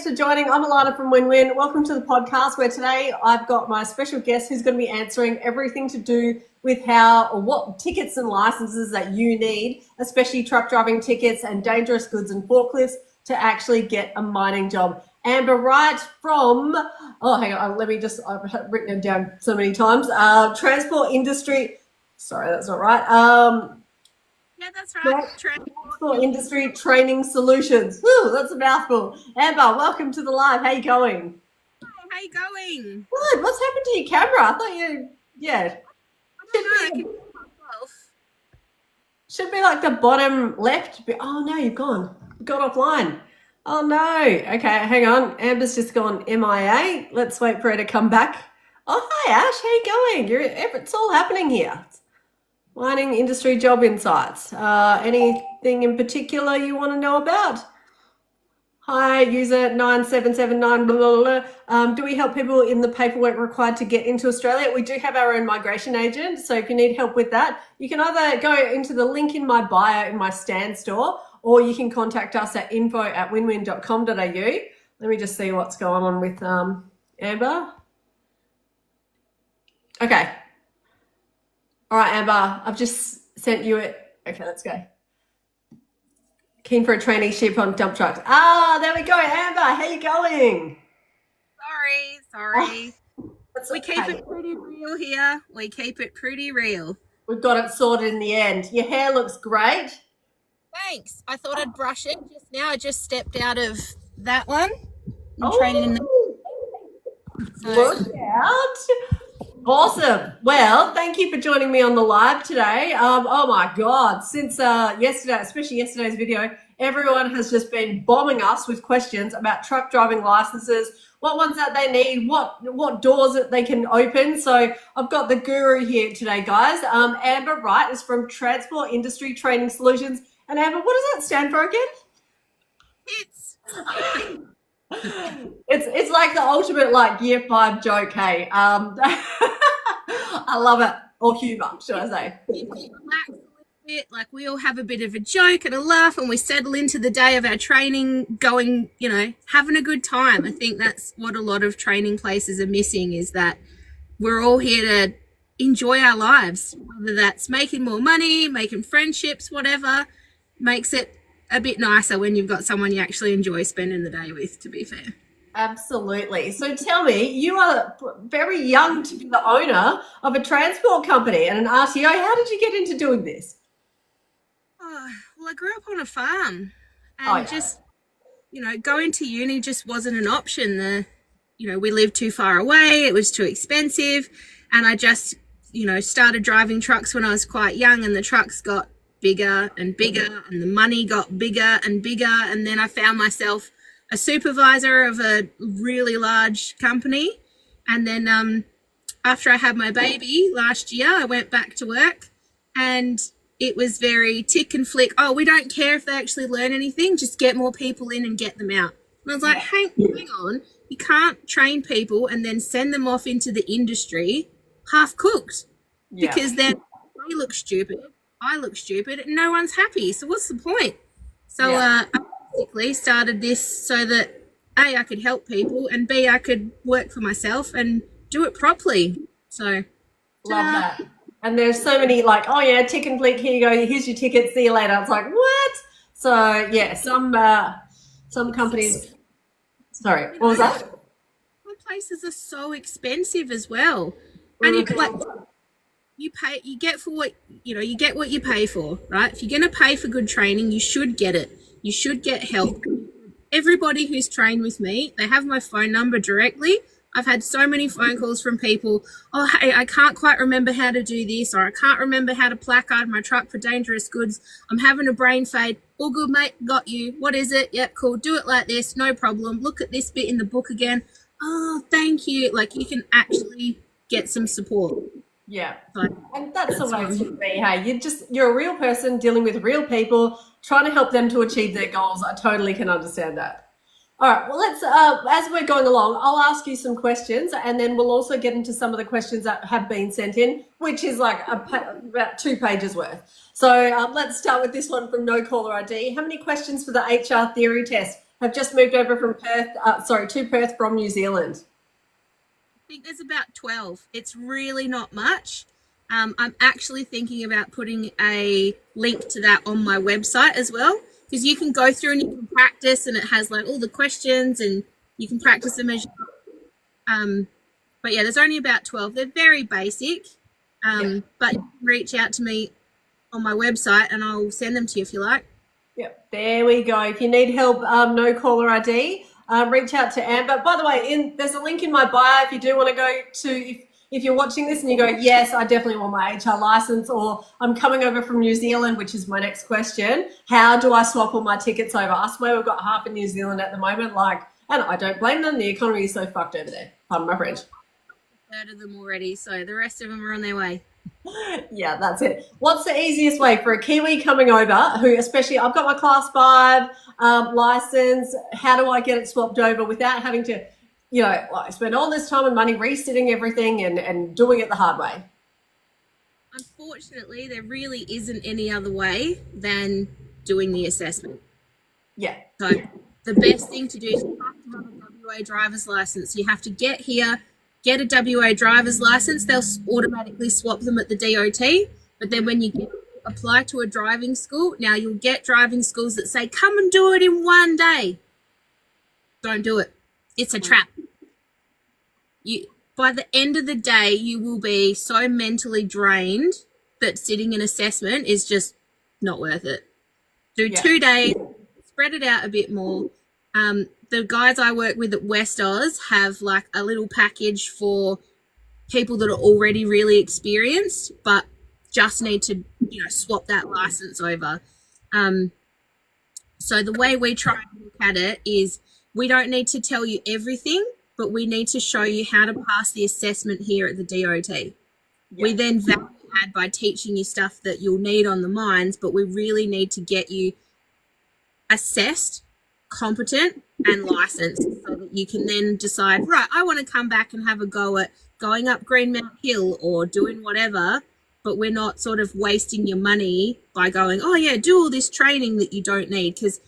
For joining. I'm Alana from Win-Win. Welcome to the podcast where today I've got my special guest who's going to be answering everything to do with how or what tickets and licenses that you need, especially truck driving tickets and dangerous goods and forklifts to actually get a mining job. Amber Wright from, hang on, I've written it down so many times. Transport industry, sorry, that's not right. Yeah, that's right. Transport Industry Training Solutions. Woo, that's a mouthful. Amber, welcome to the live. How you going? Hi, how you going? Good. What's happened to your camera? I thought I don't know. Should be like the bottom left. Oh, no, you've gone. You got offline. Oh, no. Okay, hang on. Amber's just gone MIA. Let's wait for her to come back. Oh, hi, Ash. How you going? It's all happening here. Mining industry job insights. Anything in particular you want to know about? Hi, user 9779, blah, blah, blah. Do we help people in the paperwork required to get into Australia? We do have our own migration agent, so if you need help with that, you can either go into the link in my bio in my Stand store, or you can contact us at info@winwin.com.au. Let me just see what's going on with Amber. Okay. All right, Amber, I've just sent you it. Okay, let's go. Keen for a traineeship on dump trucks. There we go, Amber. How you going? Sorry. We keep it pretty real here. We keep it pretty real. We've got it sorted in the end. Your hair looks great. Thanks. I thought I'd brush it just now. I just stepped out of that one. I'm training in Look out. Awesome. Well, thank you for joining me on the live today. Oh my God, since yesterday, especially yesterday's video, everyone has just been bombing us with questions about truck driving licenses, what ones that they need, what doors that they can open. So I've got the guru here today, guys. Amber Wright is from Transport Industry Training Solutions. And Amber, what does that stand for again? It's like the ultimate year 5 joke, hey. I love it. Or humour, should I say. Relax a little bit, like we all have a bit of a joke and a laugh and we settle into the day of our training going, having a good time. I think that's what a lot of training places are missing, is that we're all here to enjoy our lives, whether that's making more money, making friendships, whatever. Makes it a bit nicer when you've got someone you actually enjoy spending the day with, to be fair. Absolutely. So tell me, you are very young to be the owner of a transport company and an RTO. How did you get into doing this? Well, I grew up on a farm and just, going to uni just wasn't an option. We lived too far away. It was too expensive. And I just, started driving trucks when I was quite young, and the trucks got bigger and bigger and the money got bigger and bigger. And then I found myself a supervisor of a really large company. And then after I had my baby last year, I went back to work, and it was very tick and flick. Oh, we don't care if they actually learn anything. Just get more people in and get them out. And I was like, hang on. You can't train people and then send them off into the industry half cooked, because then they look stupid, I look stupid, and no one's happy. So what's the point? So I basically started this so that A, I could help people, and B, I could work for myself and do it properly. So love that. And there's so many tick and flick, here you go, here's your ticket, see you later. It's like, what? So yeah, some companies, sorry, what was that? Some places are so expensive as well. And you get what you pay for, right? If you're going to pay for good training, you should get it. You should get help. Everybody who's trained with me, they have my phone number directly. I've had so many phone calls from people. Oh, hey, I can't quite remember how to do this, or I can't remember how to placard my truck for dangerous goods. I'm having a brain fade. All good, mate. Got you. What is it? Yep, cool. Do it like this. No problem. Look at this bit in the book again. Oh, thank you. You can actually get some support. Yeah. And that's the way it should be. Hey, you're a real person dealing with real people, trying to help them to achieve their goals. I totally can understand that. All right, well, let's, as we're going along, I'll ask you some questions, and then we'll also get into some of the questions that have been sent in, which is about 2 pages worth. So let's start with this one from No Caller ID. How many questions for the HR theory test? have just moved over from to Perth from New Zealand. I think there's about 12. It's really not much. I'm actually thinking about putting a link to that on my website as well, because you can go through and you can practice, and it has like all the questions and you can practice them as but yeah, there's only about 12. They're very basic, but you can reach out to me on my website and I'll send them to you if you like. Yep, there we go. If you need help, no caller ID, reach out to Amber. By the way, there's a link in my bio if you do want to go to, if you're watching this and you go, yes, I definitely want my HR license, or I'm coming over from New Zealand, which is my next question. How do I swap all my tickets over? I swear we've got half in New Zealand at the moment, and I don't blame them. The economy is so fucked over there. Pardon my French. Third of them already, so the rest of them are on their way. Yeah, that's it. What's the easiest way for a Kiwi coming over who, especially, I've got my Class 5 license, how do I get it swapped over without having to, spend all this time and money resitting everything and doing it the hard way? Unfortunately, there really isn't any other way than doing the assessment. Yeah. So the best thing to do is you have to have a WA driver's license. You have to get here, get a WA driver's license. They'll automatically swap them at the DOT. But then when you apply to a driving school, now you'll get driving schools that say, come and do it in one day. Don't do it. It's a trap. By the end of the day, you will be so mentally drained that sitting an assessment is just not worth it. Do 2 days, spread it out a bit more. The guys I work with at West Oz have like a little package for people that are already really experienced, but just need to, swap that license over. So the way we try and look at it is we don't need to tell you everything, but we need to show you how to pass the assessment here at the DOT. Yep. We then value add by teaching you stuff that you'll need on the mines, but we really need to get you assessed, competent and licensed so that you can then decide, right, I want to come back and have a go at going up Greenmount Hill or doing whatever, but we're not sort of wasting your money by going, oh yeah, do all this training that you don't need, because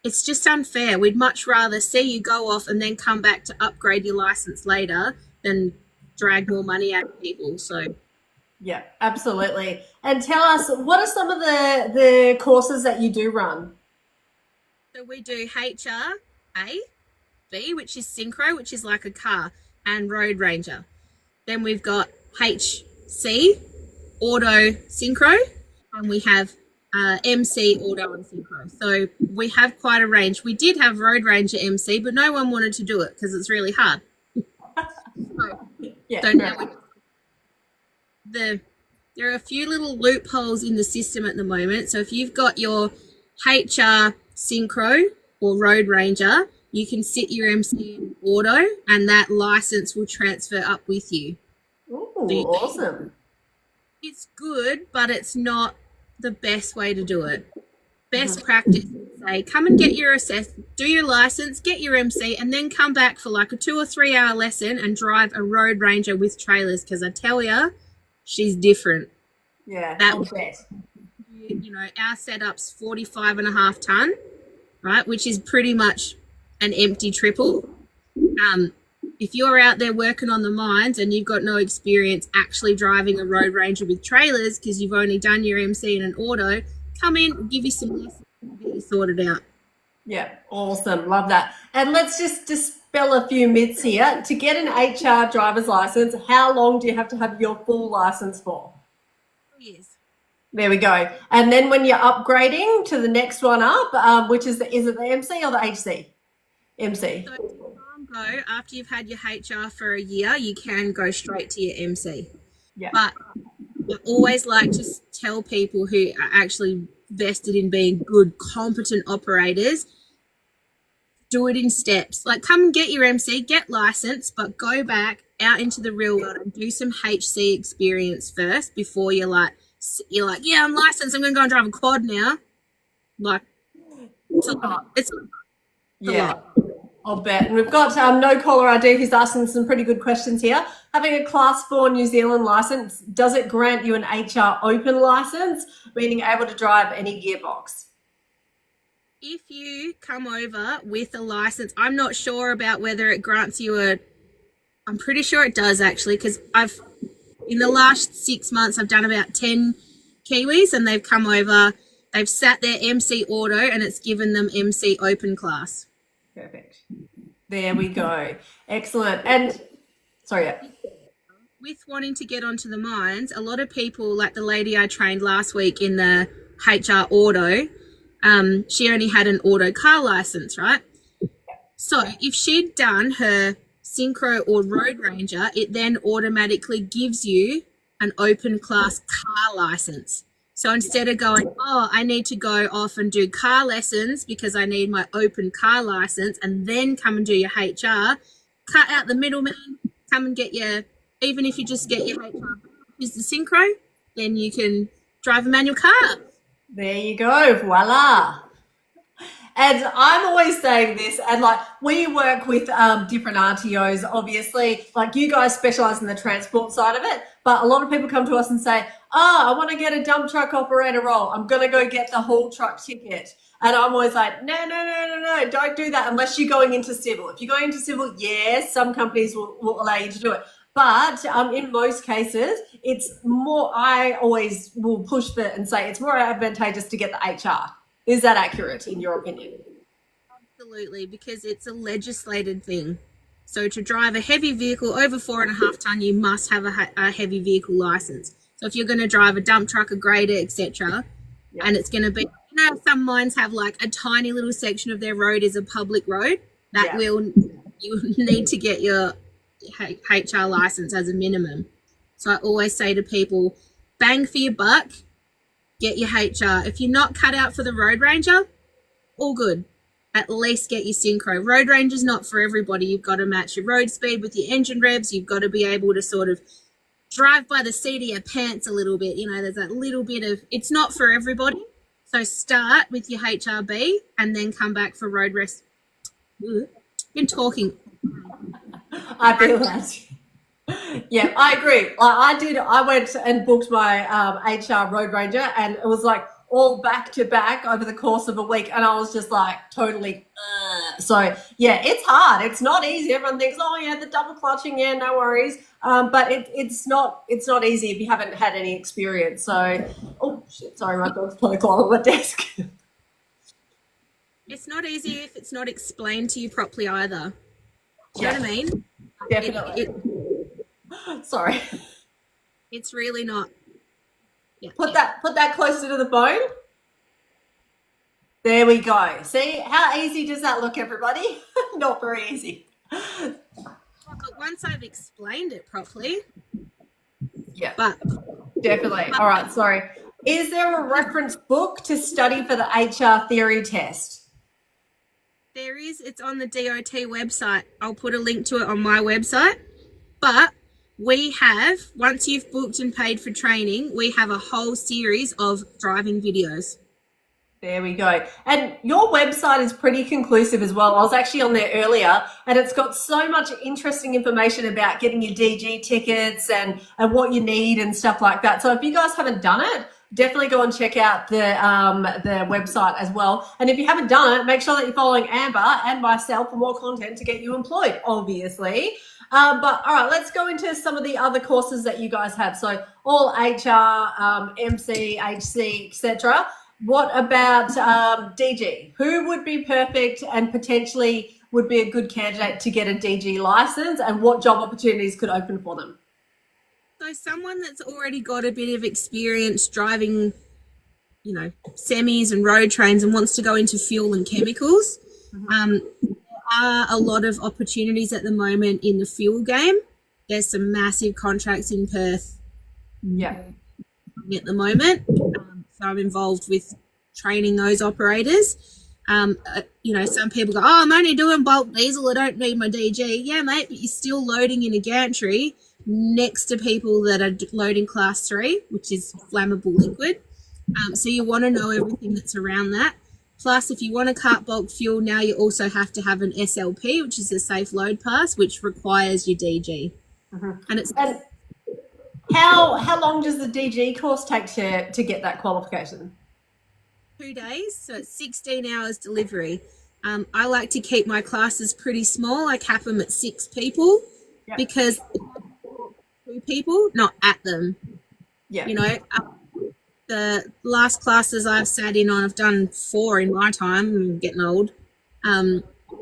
it's just unfair. We'd much rather see you go off and then come back to upgrade your license later than drag more money out of people. So yeah, absolutely. And tell us, what are some of the courses that you do run? So we do HRA, B, which is Synchro, which is like a car, and Road Ranger. Then we've got HC, Auto Synchro, and we have MC, Auto and Synchro. So we have quite a range. We did have Road Ranger MC, but no one wanted to do it because it's really hard. So now there are a few little loopholes in the system at the moment. So if you've got your HR Synchro or Road Ranger, you can sit your MC in Auto and that license will transfer up with you. Ooh, so awesome. It's good, but it's not the best way to do it. Best practice would say, come and get your do your license, get your MC, and then come back for like a 2 or 3 hour lesson and drive a Road Ranger with trailers, because I tell you, she's different. Yeah, that was our setup's 45.5 ton, right, which is pretty much an empty triple. If you're out there working on the mines and you've got no experience actually driving a Road Ranger with trailers because you've only done your MC in an auto, come in, we'll give you some lessons and get you sorted out. Yeah, awesome. Love that. And let's just dispel a few myths here. To get an HR driver's license, how long do you have to have your full license for? 3 years. There we go. And then when you're upgrading to the next one up, which is it the MC or the HC? MC. So after you've had your HR for a year, you can go straight to your MC. Yeah. But I always like to tell people who are actually vested in being good, competent operators, do it in steps. Like, come and get your MC, get licensed, but go back out into the real world and do some HC experience first before you're like, yeah, I'm licensed, I'm going to go and drive a quad now. Like, it's a lot. It's a lot. I'll bet. And we've got no caller ID who's asking some pretty good questions here. Having a Class 4 New Zealand license, does it grant you an HR open license, meaning able to drive any gearbox? if you come over with a license, I'm not sure about whether it grants you I'm pretty sure it does actually, because in the last 6 months, I've done about 10 Kiwis and they've come over, they've sat their MC Auto and it's given them MC Open class. Perfect. There we go. Excellent. And sorry, yeah. With wanting to get onto the mines, a lot of people, like the lady I trained last week in the HR Auto, she only had an auto car license, right? So if she'd done her Synchro or Road Ranger, it then automatically gives you an open class car license. So instead of going, oh, I need to go off and do car lessons because I need my open car license and then come and do your HR, cut out the middleman, come and get your, even if you just get your HR, use the Synchro, then you can drive a manual car. There you go. Voila. And I'm always saying this, and like we work with different RTOs, obviously, like you guys specialize in the transport side of it, but a lot of people come to us and say, I want to get a dump truck operator role. I'm going to go get the haul truck ticket. And I'm always like, no, don't do that unless you're going into civil. If you're going into civil, yes, some companies will allow you to do it. But in most cases, it's more, I always will push that and say it's more advantageous to get the HR. Is that accurate in your opinion? Absolutely, because it's a legislated thing. So to drive a heavy vehicle over 4.5 ton, you must have a heavy vehicle license. So if you're going to drive a dump truck, a grader, etc., and it's going to be, some mines have like a tiny little section of their road is a public road. You need to get your HR license as a minimum. So I always say to people, bang for your buck, get your HR. If you're not cut out for the Road Ranger, all good. At least get your Synchro. Road Ranger's not for everybody. You've got to match your road speed with your engine revs. You've got to be able to sort of drive by the seat of your pants a little bit. There's that little bit of, it's not for everybody. So start with your HRB and then come back for road rest. Been talking. I feel that. Yeah, I agree. I went and booked my HR Road Ranger, and it was like all back to back over the course of a week, and I was just like totally. So yeah, it's hard. It's not easy. Everyone thinks, oh yeah, the double clutching, yeah, no worries. But it's not easy if you haven't had any experience. So, oh shit, sorry, my dog's trying to climb on my desk. It's not easy if it's not explained to you properly either. Do you know what I mean? Definitely. Sorry. It's really not. Yeah. Put that closer to the phone. There we go. See, how easy does that look, everybody? Not very easy. But once I've explained it properly. Yeah. But definitely. All right, sorry. Is there a reference book to study for the HR theory test? There is. It's on the DOT website. I'll put a link to it on my website. But we have, once you've booked and paid for training, we have a whole series of driving videos. There we go. And your website is pretty conclusive as well. I was actually on there earlier, and it's got so much interesting information about getting your DG tickets and what you need and stuff like that. So if you guys haven't done it, definitely go and check out the website as well. And if you haven't done it, make sure that you're following Amber and myself for more content to get you employed, obviously. But all right, let's go into some of the other courses that you guys have. So all HR, MC, HC, etc. What about DG? Who would be perfect and potentially would be a good candidate to get a DG license, and what job opportunities could open for them? So someone that's already got a bit of experience driving, semis and road trains and wants to go into fuel and chemicals. There are a lot of opportunities at the moment in the fuel game. There's some massive contracts in Perth. Yeah. At the moment. So I'm involved with training those operators. Some people go, I'm only doing bulk diesel, I don't need my DG. Yeah, mate, but you're still loading in a gantry next to people that are loading class 3, which is flammable liquid. So you want to know everything that's around that. Plus, if you want to cart bulk fuel, now you also have to have an SLP, which is a safe load pass, which requires your DG. And how long does the DG course take to get that qualification? 2 days, so it's 16 hours delivery. I like to keep my classes pretty small. I cap them at 6 people Yeah. because 2 people, not at them. Yeah. You know, the last classes I've sat in on, I've done 4 in my time. I'm getting old.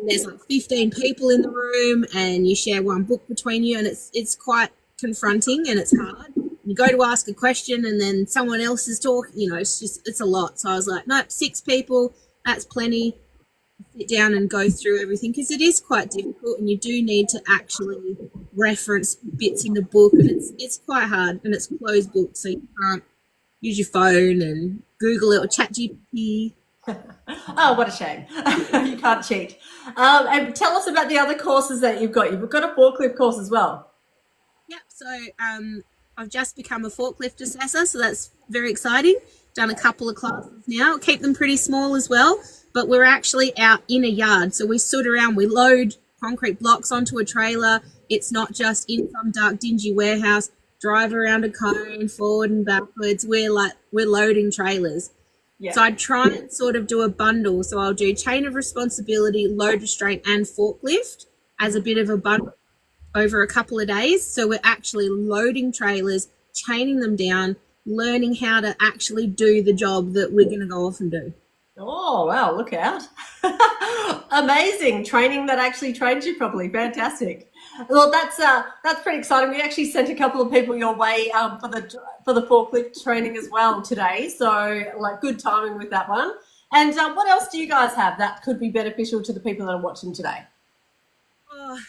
There's like 15 people in the room, and you share one book between you, and it's quite confronting and it's hard. You go to ask a question, and then someone else is talking. You know, it's a lot. So I was like, nope, 6 people, that's plenty. Sit down and go through everything because it is quite difficult, and you do need to actually reference bits in the book, and it's quite hard, and it's closed book, so you can't use your phone and Google it or chat GPT. Oh, what a shame. You can't cheat. And tell us about the other courses that you've got. You've got a forklift course as well. Yep. So I've just become a forklift assessor, so that's very exciting. Done a couple of classes now. Keep them pretty small as well, but we're actually out in a yard. So we soot around, we load concrete blocks onto a trailer. It's not just in some dark, dingy warehouse, drive around a cone, forward and backwards. We're loading trailers. Yeah. So I try and sort of do a bundle. So I'll do chain of responsibility, load restraint, and forklift as a bit of a bundle over a couple of days. So we're actually loading trailers, chaining them down, learning how to actually do the job that we're going to go off and do. Oh, wow, look out. Amazing. Training that actually trains you properly. Fantastic. Well, that's pretty exciting. We actually sent a couple of people your way for the forklift training as well today. So, like, good timing with that one. And what else do you guys have that could be beneficial to the people that are watching today? Oh,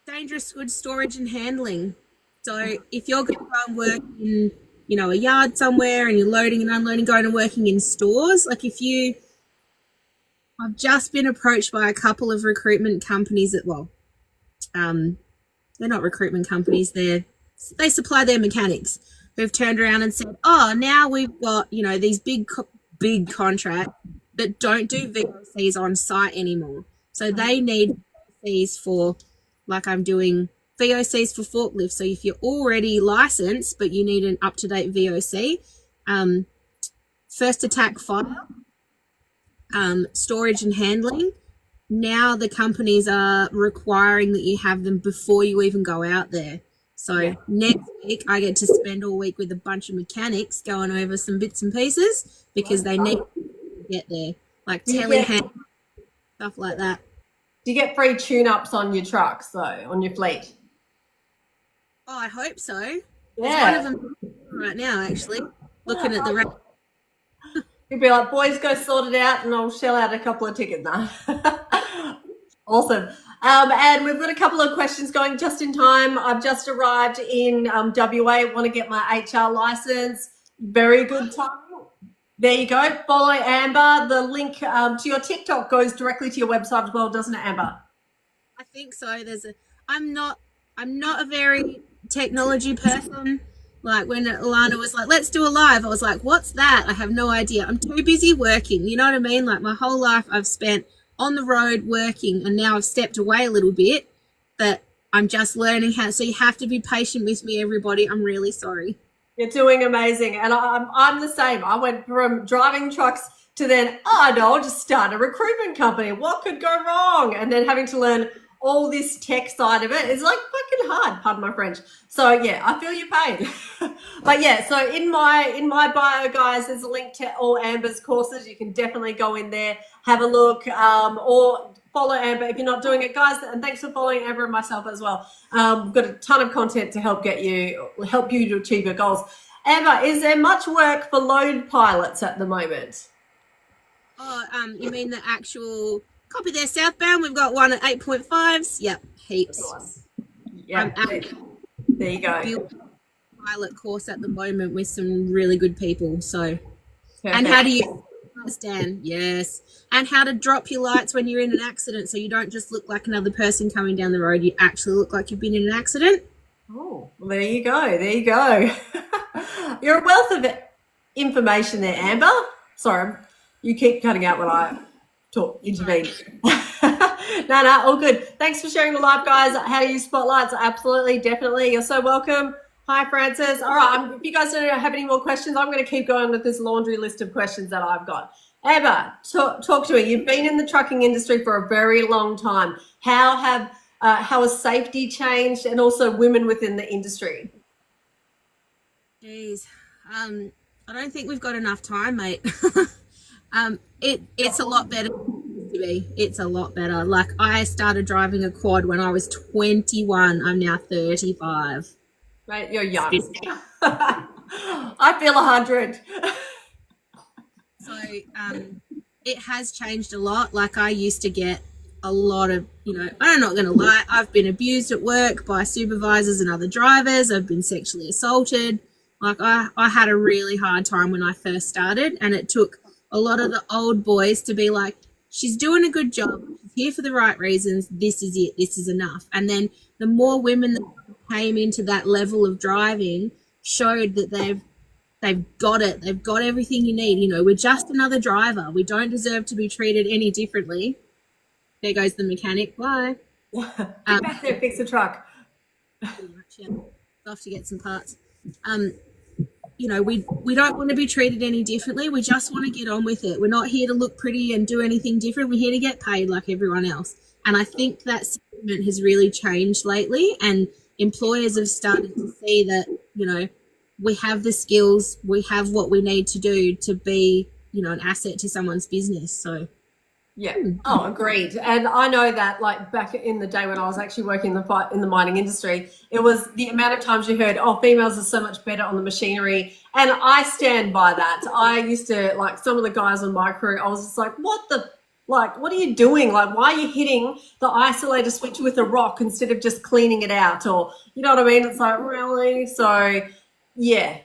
dangerous goods storage and handling. So if you're going to go and work in, you know, a yard somewhere and you're loading and unloading, going and working in stores, like I've just been approached by a couple of recruitment companies they're not recruitment companies, they supply their mechanics who've turned around and said, oh, now we've got, you know, these big contracts that don't do VOCs on site anymore. So they need VOCs for, like I'm doing VOCs for forklifts. So if you're already licensed, but you need an up-to-date VOC, first attack fire, storage and handling, now the companies are requiring that you have them before you even go out there. So next week I get to spend all week with a bunch of mechanics going over some bits and pieces because they need to get there, like telehandling, stuff like that. Do you get free tune-ups on your trucks, though, on your fleet? Oh, I hope so. Yeah. There's one of them right now, actually, looking at the You'd be like, boys, go sort it out, and I'll shell out a couple of tickets now. Awesome. And we've got a couple of questions going just in time. I've just arrived in WA. Want to get my HR license. Very good time. There you go. Follow Amber. The link to your TikTok goes directly to your website as well, doesn't it, Amber? I think so. I'm not a very technology person. Like when Alana was like, let's do a live, I was like, what's that? I have no idea. I'm too busy working. You know what I mean? Like my whole life I've spent on the road working, and now I've stepped away a little bit, but I'm just learning how. So you have to be patient with me, everybody. I'm really sorry. You're doing amazing. And I'm the same. I went from driving trucks to then, no, I'll just start a recruitment company. What could go wrong? And then having to learn all this tech side of it is like fucking hard, pardon my French. So yeah, I feel your pain. But yeah, so in my bio, guys, there's a link to all Amber's courses. You can definitely go in there, have a look, or follow Amber if you're not doing it, guys. And thanks for following Amber and myself as well. We've got a ton of content to help you to achieve your goals. Amber, is there much work for load pilots at the moment? Oh, you mean the actual copy there, southbound? We've got one at 8.5s. Yep, heaps. Yeah, there you go. Pilot course at the moment with some really good people. So, perfect. And how do you understand? Yes. And how to drop your lights when you're in an accident, so you don't just look like another person coming down the road. You actually look like you've been in an accident. Oh, well, there you go. There you go. You're a wealth of information there, Amber. Sorry, you keep cutting out when I intervene. No, all good. Thanks for sharing the live, guys. How to use spotlights. Absolutely, definitely. You're so welcome. Hi, Francis. All right, if you guys don't have any more questions, I'm going to keep going with this laundry list of questions that I've got. Amber, talk to me. You've been in the trucking industry for a very long time. How has safety changed, and also women within the industry? Geez, I don't think we've got enough time, mate. It's a lot better than it used to be. It's a lot better. Like, I started driving a quad when I was 21. I'm now 35. Mate, you're young. I feel 100. So it has changed a lot. Like, I used to get a lot of, I'm not going to lie, I've been abused at work by supervisors and other drivers. I've been sexually assaulted. Like, I had a really hard time when I first started, and it took a lot of the old boys to be like, she's doing a good job. She's here for the right reasons. This is it. This is enough. And then the more women that came into that level of driving showed that they've got it. They've got everything you need. We're just another driver. We don't deserve to be treated any differently. There goes the mechanic. Bye. Get back there, fix the truck. Pretty much, yeah. Off to get some parts. We don't want to be treated any differently. We just want to get on with it. We're not here to look pretty and do anything different. We're here to get paid like everyone else. And I think that sentiment has really changed lately, and employers have started to see that, we have the skills, we have what we need to do to be, an asset to someone's business. So yeah. Oh, agreed. And I know that, like, back in the day when I was actually working in the mining industry, it was the amount of times you heard, oh, females are so much better on the machinery. And I stand by that. I used to, like, some of the guys on my crew, I was just like, what are you doing? Like, why are you hitting the isolator switch with a rock instead of just cleaning it out? Or, you know what I mean? It's like, really? So, yeah,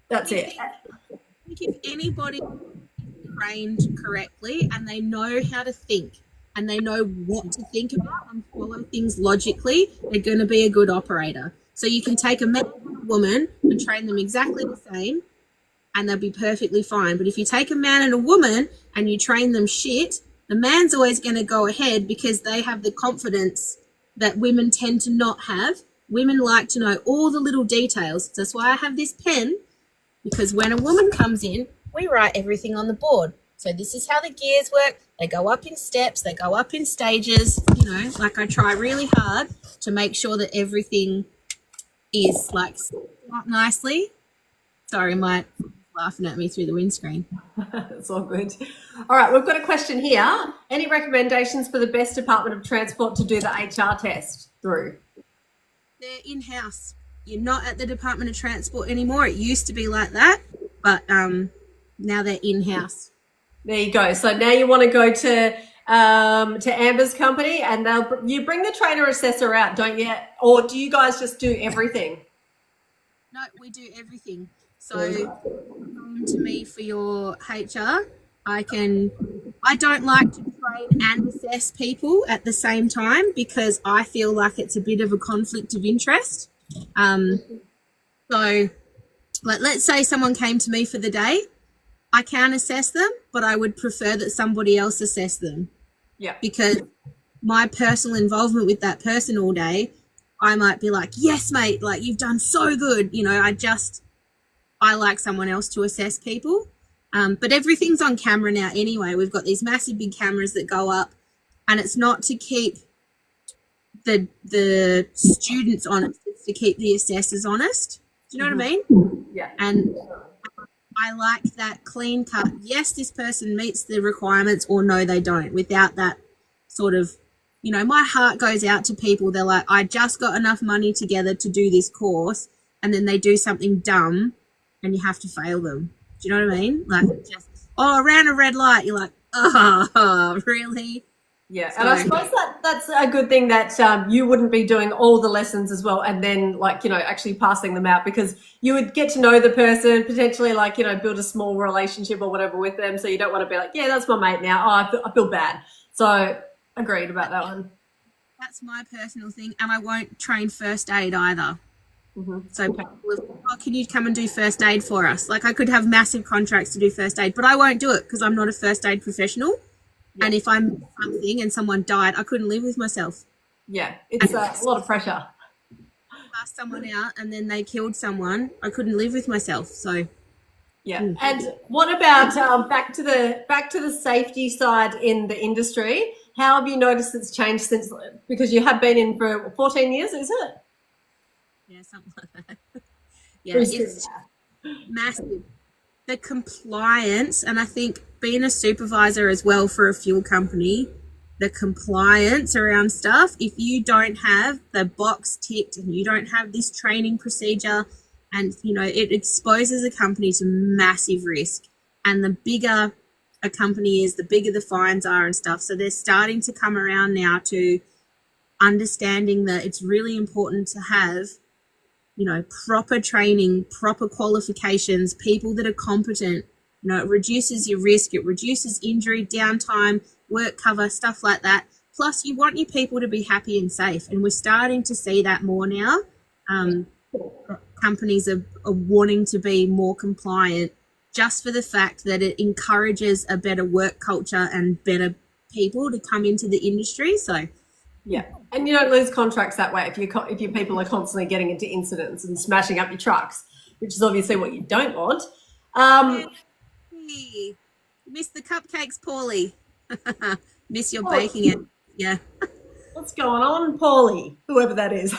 that's it. I think if anybody trained correctly and they know how to think and they know what to think about and follow things logically, they're going to be a good operator. So you can take a man and a woman and train them exactly the same and they'll be perfectly fine. But if you take a man and a woman and you train them shit, the man's always going to go ahead because they have the confidence that women tend to not have. Women like to know all the little details. That's why I have this pen, because when a woman comes in, we write everything on the board. So this is how the gears work. They go up in steps. They go up in stages. Like, I try really hard to make sure that everything is, like, set up nicely. Sorry, my laughing at me through the windscreen. It's all good. All right, we've got a question here. Any recommendations for the best Department of Transport to do the HR test through? They're in-house. You're not at the Department of Transport anymore. It used to be like that, but now they're in-house. There you go. So now you want to go to Amber's company, and you bring the trainer assessor out, don't you? Or do you guys just do everything? No, we do everything. So come to me for your HR. I don't like to train and assess people at the same time because I feel like it's a bit of a conflict of interest. So, like, let's say someone came to me for the day. I can assess them, but I would prefer that somebody else assess them. Yeah. Because my personal involvement with that person all day, I might be like, yes, mate, like, you've done so good. I like someone else to assess people. But everything's on camera now anyway. We've got these massive big cameras that go up, and it's not to keep the students honest, it's to keep the assessors honest. Do you know what I mean? Yeah. And I like that clean cut. Yes, this person meets the requirements, or no, they don't. Without that sort of, my heart goes out to people. They're like, I just got enough money together to do this course, and then they do something dumb and you have to fail them. Do you know what I mean? Like, just, I ran a red light. You're like, oh, really? Yeah, and I suppose that's a good thing that you wouldn't be doing all the lessons as well, and then, like, actually passing them out, because you would get to know the person, potentially, like, build a small relationship or whatever with them. So you don't want to be like, yeah, that's my mate now. Oh, I feel bad. So agreed about that one. That's my personal thing, and I won't train first aid either. Mm-hmm. So can you come and do first aid for us? Like, I could have massive contracts to do first aid, but I won't do it because I'm not a first aid professional. Yeah. And if I'm something and someone died, I couldn't live with myself. Yeah, it's a lot of pressure. passed someone out and then they killed someone, I couldn't live with myself. So yeah. And what about back to the safety side in the industry? How have you noticed it's changed since, because you have been in for 14 years, is it? yeah, something like that. Yeah, it's massive. The compliance, and I think being a supervisor as well for a fuel company, the compliance around stuff, if you don't have the box ticked and you don't have this training procedure, and it exposes a company to massive risk. And the bigger a company is, the bigger the fines are and stuff. So they're starting to come around now to understanding that it's really important to have proper training, proper qualifications, people that are competent. It reduces your risk, it reduces injury, downtime, work cover, stuff like that. Plus, you want your people to be happy and safe. And we're starting to see that more now. Companies are wanting to be more compliant just for the fact that it encourages a better work culture and better people to come into the industry. So, yeah, and you don't lose contracts that way if your people are constantly getting into incidents and smashing up your trucks, which is obviously what you don't want. Hey, miss the cupcakes, Paulie. Miss your baking it. Yeah. What's going on, Paulie? Whoever that is.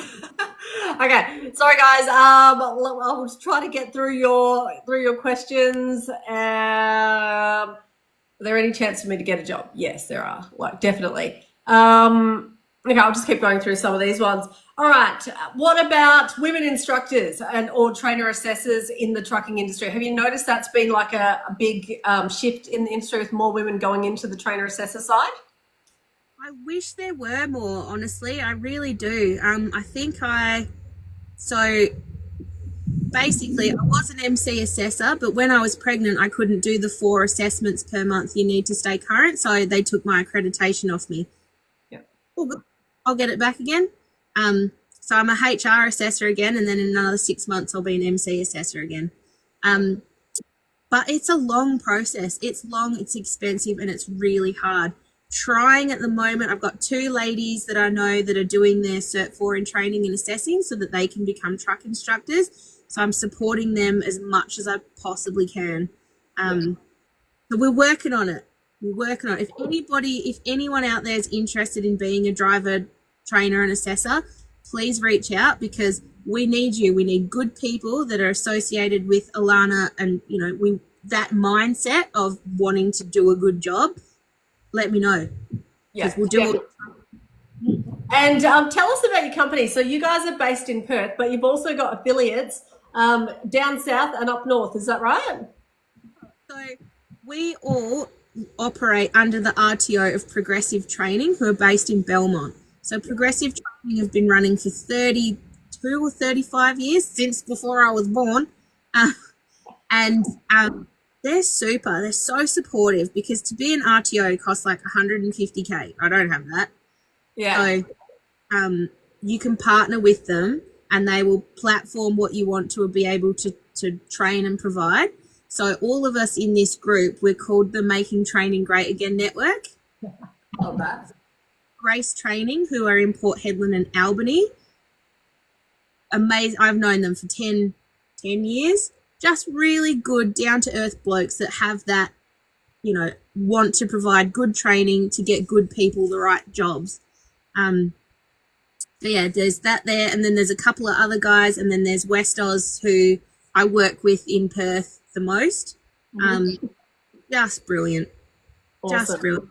Okay, sorry guys. I'll try to get through your questions. Are there any chance for me to get a job? Yes, there are. Like, definitely. Okay, I'll just keep going through some of these ones. All right. What about women instructors or trainer assessors in the trucking industry? Have you noticed that's been like a big shift in the industry with more women going into the trainer assessor side? I wish there were more, honestly. I really do. So basically, I was an MC assessor, but when I was pregnant, I couldn't do the 4 assessments per month you need to stay current. So they took my accreditation off me. Yeah. I'll get it back again. So I'm a HR assessor again, and then in another 6 months, I'll be an MC assessor again. But it's a long process. It's long, it's expensive, and it's really hard. Trying at the moment, I've got 2 ladies that I know that are doing their Cert 4 in training and assessing so that they can become truck instructors. So I'm supporting them as much as I possibly can. So we're working on it. If anyone out there is interested in being a driver, trainer and assessor, please reach out, because we need you. We need good people that are associated with Alana and, that mindset of wanting to do a good job. Let me know. Yeah, we'll do it. And tell us about your company. So you guys are based in Perth, but you've also got affiliates down south and up north. Is that right? So we all operate under the RTO of Progressive Training, who are based in Belmont. So Progressive Training have been running for 32 or 35 years, since before I was born. They're super. They're so supportive, because to be an RTO costs like $150K. I don't have that. Yeah. So you can partner with them and they will platform what you want to be able to train and provide. So all of us in this group, we're called the Making Training Great Again Network. Love that. Grace Training, who are in Port Hedland and Albany. Amazing. I've known them for 10 years. Just really good, down-to-earth blokes that have that, want to provide good training to get good people the right jobs. There's that there. And then there's a couple of other guys. And then there's West Oz, who I work with in Perth the most. Just brilliant. Awesome. Just brilliant.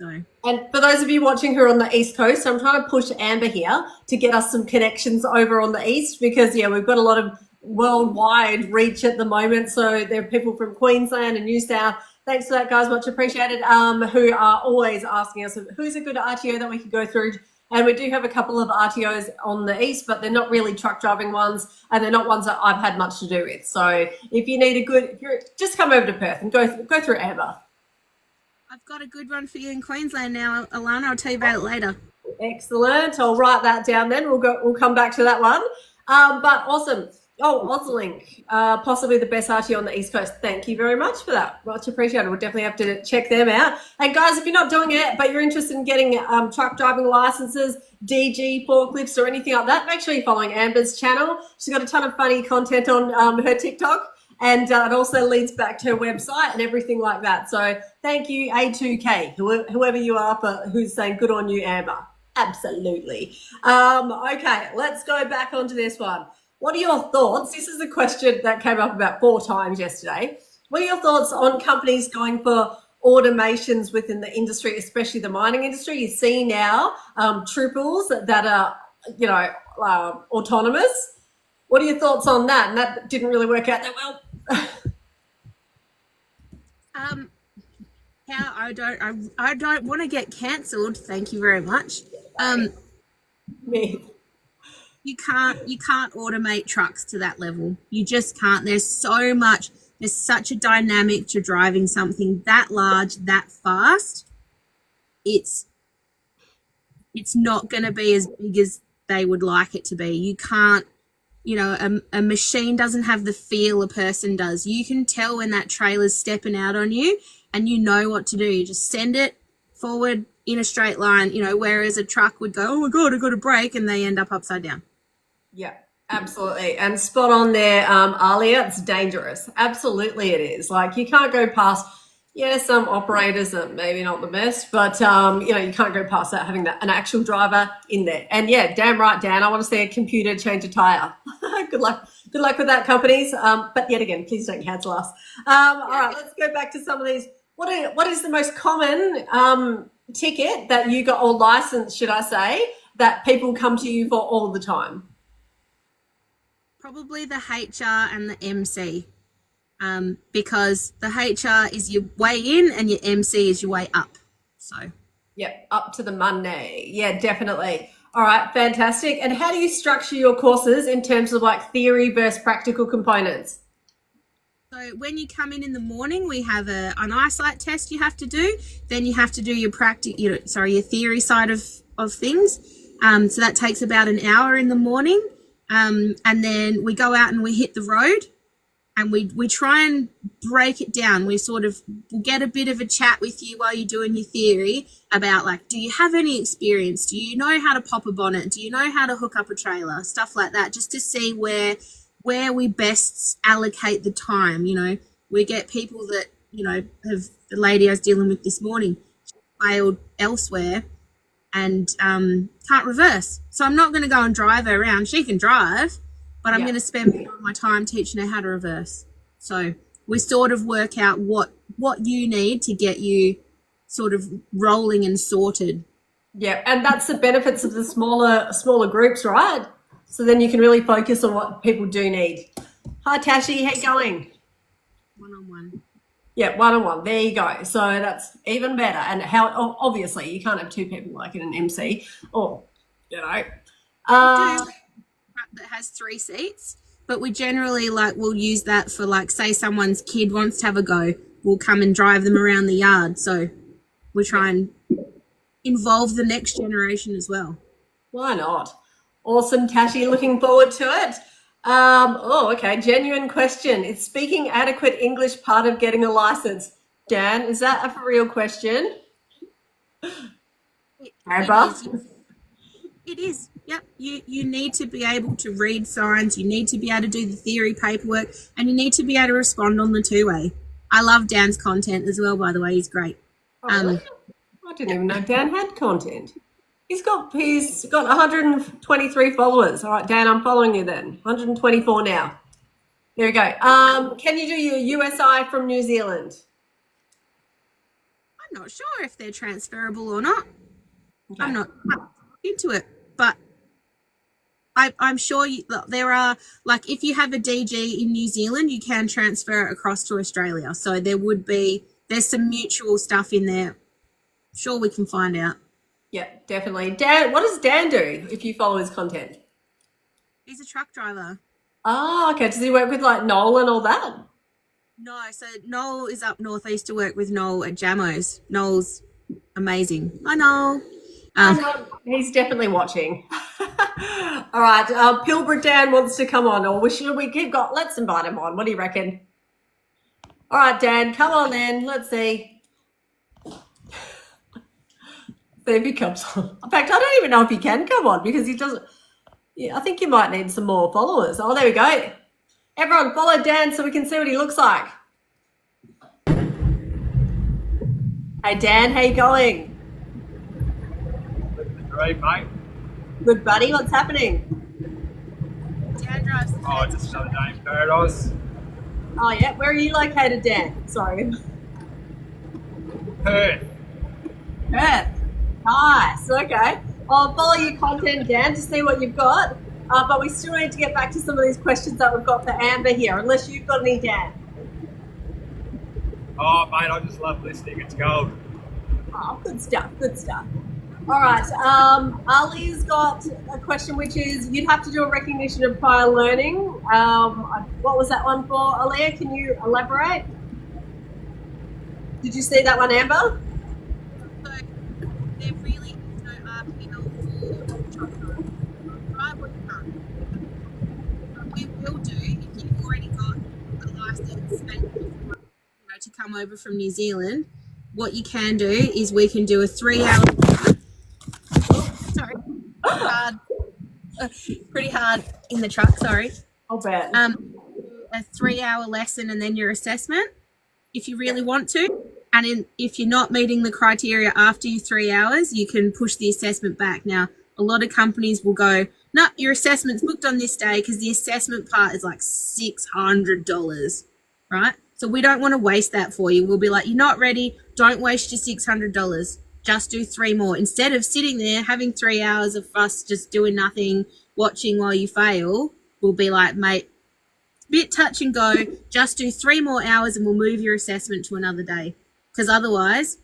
So. And for those of you watching who are on the East Coast, I'm trying to push Amber here to get us some connections over on the East, because, we've got a lot of worldwide reach at the moment. So there are people from Queensland and New South. Thanks for that, guys. Much appreciated. Who are always asking us who's a good RTO that we could go through. And we do have a couple of RTOs on the East, but they're not really truck driving ones, and they're not ones that I've had much to do with. So if you need just come over to Perth and go through Amber. I've got a good one for you in Queensland now, Alana. I'll tell you about it later. Excellent. I'll write that down then. We'll come back to that one. But awesome. Oh, Ozlink, possibly the best RT on the East Coast. Thank you very much for that. Much appreciated. We'll definitely have to check them out. And guys, if you're not doing it, but you're interested in getting truck driving licenses, DG, forklifts, or anything like that, make sure you're following Amber's channel. She's got a ton of funny content on her TikTok, and it also leads back to her website and everything like that. So thank you, A2K, whoever you are, who's saying good on you, Amber. Absolutely. Okay, let's go back onto this one. What are your thoughts? This is a question that came up about 4 times yesterday. What are your thoughts on companies going for automations within the industry, especially the mining industry? You see now triples that are, autonomous. What are your thoughts on that? And that didn't really work out that well. I don't want to get cancelled. Thank you very much. Me. You can't automate trucks to that level. You just can't. There's such a dynamic to driving something that large, that fast. It's not going to be as big as they would like it to be. You can't, a machine doesn't have the feel a person does. You can tell when that trailer's stepping out on you and you know what to do. You just send it forward in a straight line, whereas a truck would go, oh my God, I got to brake, and they end up upside down. Yeah, absolutely. And spot on there, Alia, it's dangerous. Absolutely it is. Like, you can't go past, some operators are maybe not the best, but, you can't go past that, having an actual driver in there. And yeah, damn right, Dan, I want to see a computer change a tire. Good luck with that, companies. But yet again, please don't cancel us. All right, let's go back to some of these. What is the most common ticket that you got, or license, should I say, that people come to you for all the time? Probably the HR and the MC, because the HR is your way in and your MC is your way up. So, yep, up to the Monday. Yeah, definitely. All right, fantastic. And how do you structure your courses in terms of like theory versus practical components? So when you come in the morning, we have an eyesight test you have to do. Then you have to do your your theory side of things. So that takes about an hour in the morning. And then we go out and we hit the road, and we try and break it down. We'll get a bit of a chat with you while you're doing your theory about, like, do you have any experience? Do you know how to pop a bonnet? Do you know how to hook up a trailer? Stuff like that, just to see where we best allocate the time. We get people that, have, the lady I was dealing with this morning, failed elsewhere and can't reverse. So I'm not going to go and drive her around. She can drive, but I'm going to spend more of my time teaching her how to reverse. So we sort of work out what you need to get you sort of rolling and sorted. Yeah, and that's the benefits of the smaller groups, right? So then you can really focus on what people do need. Hi, Tashi, how you going? One-on-one. Yeah, one-on-one. There you go. So that's even better. And obviously you can't have 2 people like in an MC, or that has 3 seats, but we generally we'll use that for, say someone's kid wants to have a go, we'll come and drive them around the yard. So we try and involve the next generation as well. Why not? Awesome, Tashi. Looking forward to it. Okay. Genuine question. Is speaking adequate English part of getting a license? Dan, is that a for real question? It is. Yep. You need to be able to read signs. You need to be able to do the theory paperwork, and you need to be able to respond on the 2-way. I love Dan's content as well, by the way. He's great. Really? I didn't even know Dan had content. He's got 123 followers. All right, Dan, I'm following you then. 124 now. There we go. Can you do your USI from New Zealand? I'm not sure if they're transferable or not. Okay. I'm not into it, but I'm sure there are, if you have a DG in New Zealand, you can transfer it across to Australia. So there's some mutual stuff in there. Sure, we can find out. Yeah, definitely. Dan, what does Dan do if you follow his content? He's a truck driver. Oh, okay. Does he work with Noel and all that? No, so Noel is up north. I used to work with Noel at Jamos. Noel's amazing. Hi, Noel. He's definitely watching. All right, Pilbara Dan wants to come on, or let's invite him on. What do you reckon? All right, Dan, come on then. Let's see. See if he comes on. In fact, I don't even know if he can come on because he doesn't. Yeah, I think you might need some more followers. Oh, there we go. Everyone follow Dan so we can see what he looks like. Hey, Dan, how you going? Great, mate. Good, buddy. What's happening? Dan drives. Oh, just another day in paradise. Oh, yeah. Where are you located, Dan? Sorry. Perth. Perth. Nice. Okay. I'll follow your content, Dan, to see what you've got. But we still need to get back to some of these questions that we've got for Amber here, unless you've got any, Dan. Oh, mate, I just love listening. It's gold. Oh, good stuff. Good stuff. All right. Ali's got a question, which is you'd have to do a recognition of prior learning. What was that one for, Alia? Can you elaborate? Did you see that one, Amber? So there really is no RPL for drive what you can't. What we will do if you've already got a license and to come over from New Zealand, what you can do is we can do a 3-hour. Sorry, pretty hard in the truck. Sorry. I'll bet. A 3-hour lesson and then your assessment, if you really want to. And if you're not meeting the criteria after your 3 hours, you can push the assessment back. Now, a lot of companies will go, no, your assessment's booked on this day because the assessment part is like $600, right? So we don't want to waste that for you. We'll be like, you're not ready. Don't waste your $600. Just do 3 more. Instead of sitting there having 3 hours of us just doing nothing, watching while you fail, we'll be like, mate, bit touch and go. Just do 3 more hours and we'll move your assessment to another day. Because otherwise,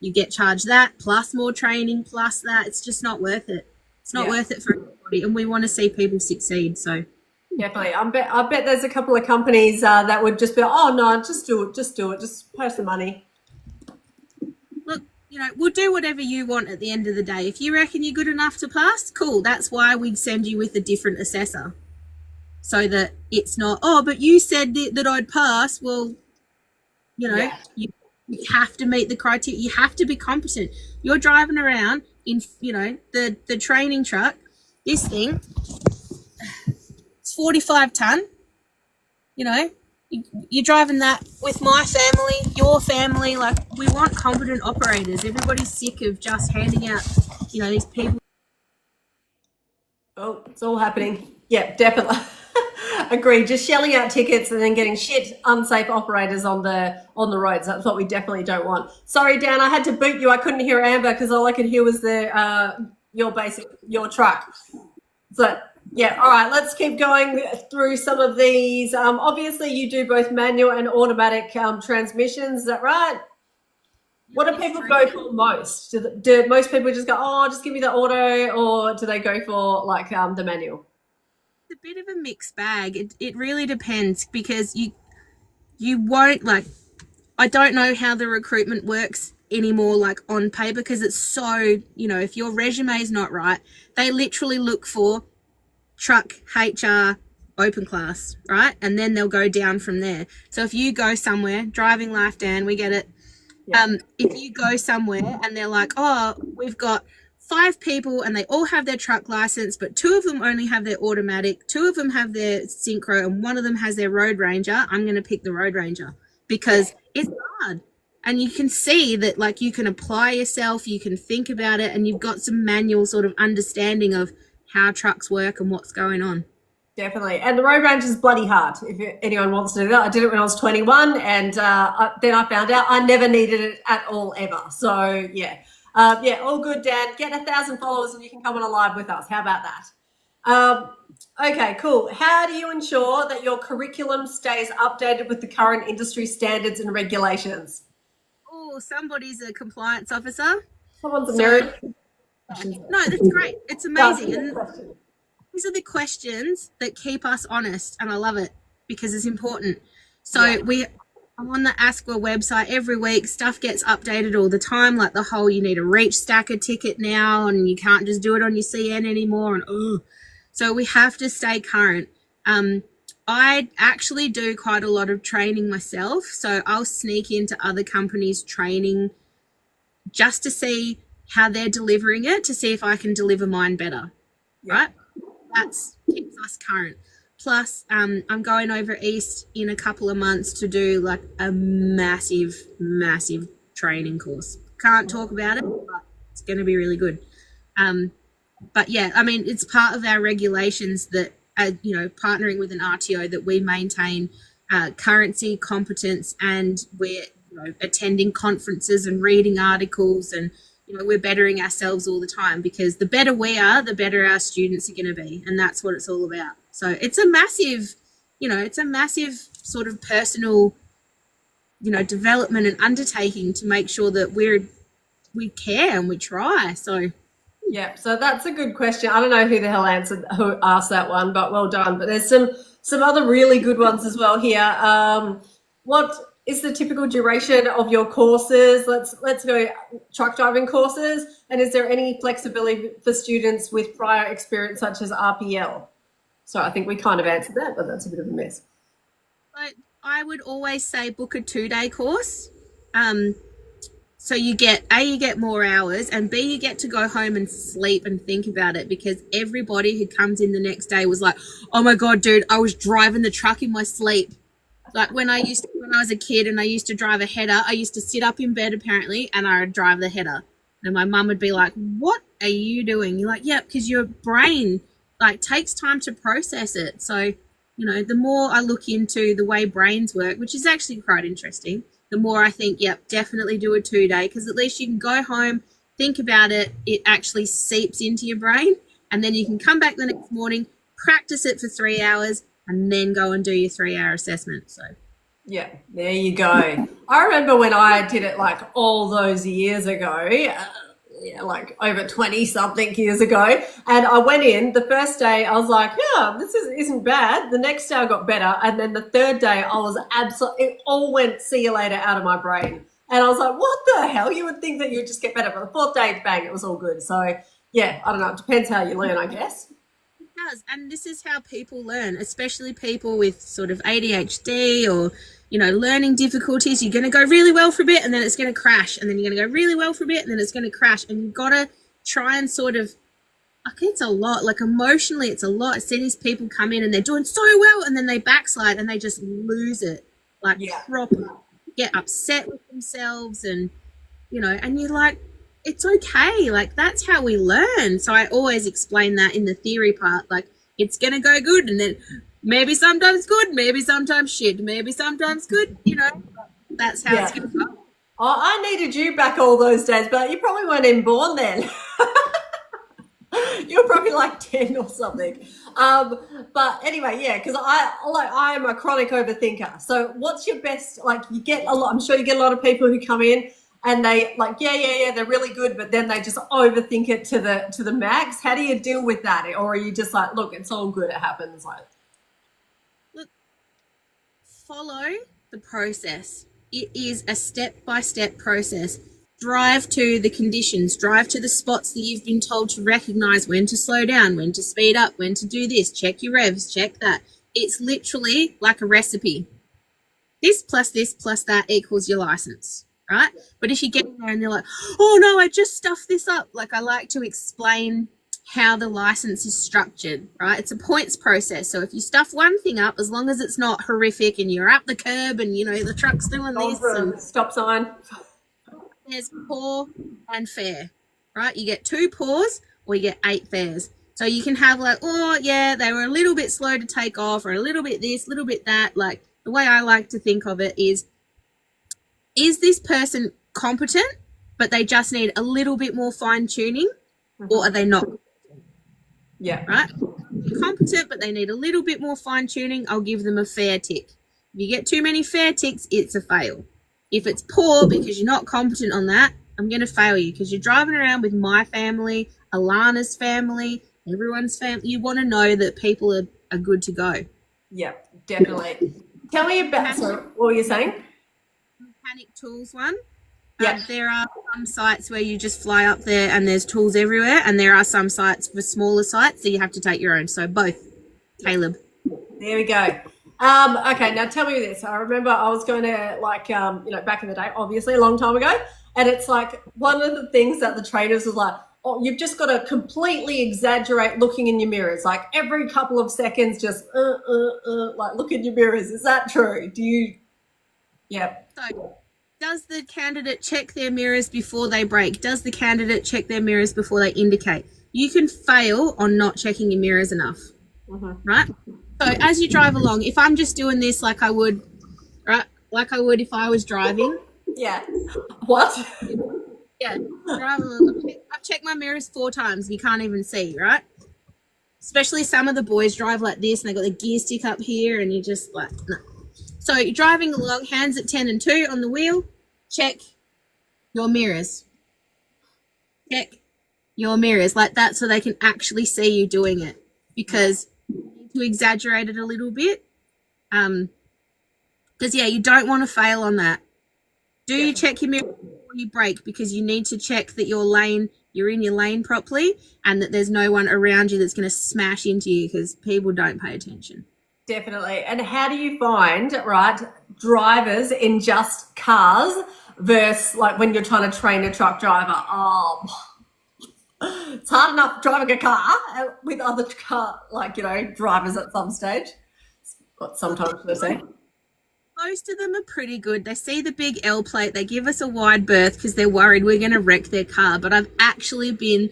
you get charged that, plus more training, plus that. It's just not worth it. It's not worth it for everybody. And we want to see people succeed. So definitely. I bet there's a couple of companies that would just be, oh, no, just do it. Just post the money. Look, we'll do whatever you want at the end of the day. If you reckon you're good enough to pass, cool. That's why we'd send you with a different assessor. So that it's not, oh, but you said that I'd pass. Well, you have to meet the criteria. You have to be competent. You're driving around in, the training truck. This thing, it's 45 ton. You're driving that with my family, your family. Like, we want competent operators. Everybody's sick of just handing out, these people. Oh, it's all happening. Yeah, definitely. Agreed. Just shelling out tickets and then getting shit unsafe operators on the roads. That's what we definitely don't want. Sorry, Dan, I had to boot you. I couldn't hear Amber because all I could hear was your truck. So yeah, all right. Let's keep going through some of these. Obviously, you do both manual and automatic transmissions. Is that right? What do people go for most? Do most people just go, oh, just give me the auto, or do they go for like the manual? It's a bit of a mixed bag. It really depends because you won't I don't know how the recruitment works anymore like on paper because it's so, if your resume is not right, they literally look for truck, HR, open class, right? And then they'll go down from there. So if you go somewhere, driving life, Dan, we get it. Yeah. If you go somewhere and they're like, oh, we've got 5 people and they all have their truck license, but 2 of them only have their automatic, 2 of them have their synchro, and 1 of them has their road ranger, I'm going to pick the road ranger because it's hard. And you can see that you can apply yourself, you can think about it, and you've got some manual sort of understanding of how trucks work and what's going on. Definitely. And the road ranger is bloody hard if anyone wants to do that. I did it when I was 21 and then I found out I never needed it at all ever. So, yeah. All good, Dan. Get 1,000 followers and you can come on a live with us. How about that? Okay, cool. How do you ensure that your curriculum stays updated with the current industry standards and regulations? Oh, somebody's a compliance officer. Someone's a nerd. No, that's great. It's amazing. And these are the questions that keep us honest, and I love it because it's important. So I'm on the ASQA website every week. Stuff gets updated all the time, like the whole you need a reach stacker ticket now and you can't just do it on your CN anymore. And so we have to stay current. I actually do quite a lot of training myself. So I'll sneak into other companies' training just to see how they're delivering it, to see if I can deliver mine better, right? That keeps us current. Plus, I'm going over east in a couple of months to do like a massive, massive training course. Can't talk about it, but it's going to be really good. But yeah, I mean, it's part of our regulations that, partnering with an RTO, that we maintain currency, competence, and we're attending conferences and reading articles, and we're bettering ourselves all the time, because the better we are, the better our students are going to be, and that's what it's all about. So it's a massive, sort of personal, development and undertaking to make sure that we care and we try. So yeah, so that's a good question. I don't know who the hell who asked that one, but well done. But there's some other really good ones as well here. What is the typical duration of your courses? Let's go truck driving courses. And is there any flexibility for students with prior experience such as RPL? So I think we kind of answered that, but that's a bit of a mess. But I would always say book a 2-day course. So you get more hours, and B, you get to go home and sleep and think about it, because everybody who comes in the next day was like, oh my God, dude, I was driving the truck in my sleep. Like when I was a kid and I used to drive a header, I used to sit up in bed apparently and I would drive the header. And my mum would be like, what are you doing? You're like, yeah, because your brain takes time to process it. So, the more I look into the way brains work, which is actually quite interesting, the more I think, yep, definitely do a 2-day, because at least you can go home, think about it, it actually seeps into your brain, and then you can come back the next morning, practice it for 3 hours, and then go and do your 3-hour assessment. So yeah, there you go. I remember when I did it all those years ago, like over 20 something years ago, and I went in the first day, I was like, yeah, this isn't bad. The next day I got better, and then the third day I was it all went see you later out of my brain, and I was like, what the hell? You would think that you would just get better, but the fourth day, bang, it was all good. So yeah, I don't know, it depends how you learn, I guess. Does, and this is how people learn, especially people with sort of ADHD or learning difficulties. You're going to go really well for a bit and then it's going to crash, and then you're going to go really well for a bit and then it's going to crash, and you've got to try and sort of, it's a lot, emotionally it's a lot. I see these people come in and they're doing so well and then they backslide and they just lose it, proper, get upset with themselves, and and you're like, it's okay, that's how we learn. So I always explain that in the theory part, it's gonna go good, and then maybe sometimes good, maybe sometimes shit, maybe sometimes good, that's how it's gonna go. Oh, I needed you back all those days, but you probably weren't even born then. You were probably 10 or something. But anyway, yeah, because I am a chronic overthinker. So what's your best, you get a lot, I'm sure you get a lot of people who come in and they yeah, they're really good, but then they just overthink it to the max. How do you deal with that? Or are you just look, it's all good, it happens? Look, follow the process. It is a step-by-step process. Drive to the conditions, drive to the spots that you've been told to recognize when to slow down, when to speed up, when to do this, check your revs, check that. It's literally like a recipe. This plus that equals your license, right? But if you get in there and you're like, oh no, I just stuffed this up, I like to explain how the license is structured, right? It's a points process. So if you stuff one thing up, as long as it's not horrific and you're up the curb and the truck's doing this and stop sign, there's poor and fair, right? You get 2 poors or you get 8 fairs. So you can have oh yeah, they were a little bit slow to take off, or a little bit this, a little bit that. The way I like to think of it is this person competent, but they just need a little bit more fine tuning, or are they not? Yeah. Right? They're competent, but they need a little bit more fine tuning. I'll give them a fair tick. If you get too many fair ticks, it's a fail. If it's poor because you're not competent on that, I'm going to fail you, because you're driving around with my family, Alana's family, everyone's family. You want to know that people are good to go. Yeah, definitely. Tell me about, sorry, what were you saying? Mechanic Tools one. Yeah. There are some sites where you just fly up there and there's tools everywhere, and there are some sites for smaller sites that you have to take your own. So both, Caleb. There we go. Okay, now tell me this. I remember I was going to back in the day, obviously a long time ago, and it's like one of the things that the trainers was like, oh, you've just got to completely exaggerate looking in your mirrors. Like every couple of seconds, just like look in your mirrors. Is that true? Do you? Yeah. So, does the candidate check their mirrors before they brake? Does the candidate check their mirrors before they indicate? You can fail on not checking your mirrors enough, right? So as you drive along, if I'm just doing this like I would, right, like I would if I was driving. Yeah. What? Yeah. Drive along. I've checked my mirrors 4 times. You can't even see, right? Especially some of the boys drive like this, and they got the gear stick up here, and you just like no. So you're driving along, hands at 10 and 2 on the wheel. Check your mirrors. Check your mirrors like that, so they can actually see you doing it, because you need to exaggerate it a little bit. Because you don't want to fail on that. Do you check your mirrors before you brake? Because you need to check that you're in your lane properly, and that there's no one around you that's going to smash into you, because people don't pay attention. Definitely. And how do you find, right, drivers in just cars versus like when you're trying to train a truck driver? Oh, it's hard enough driving a car with other drivers at some stage. What sometimes they say. Most of them are pretty good. They see the big L plate. They give us a wide berth because they're worried we're going to wreck their car. But I've actually been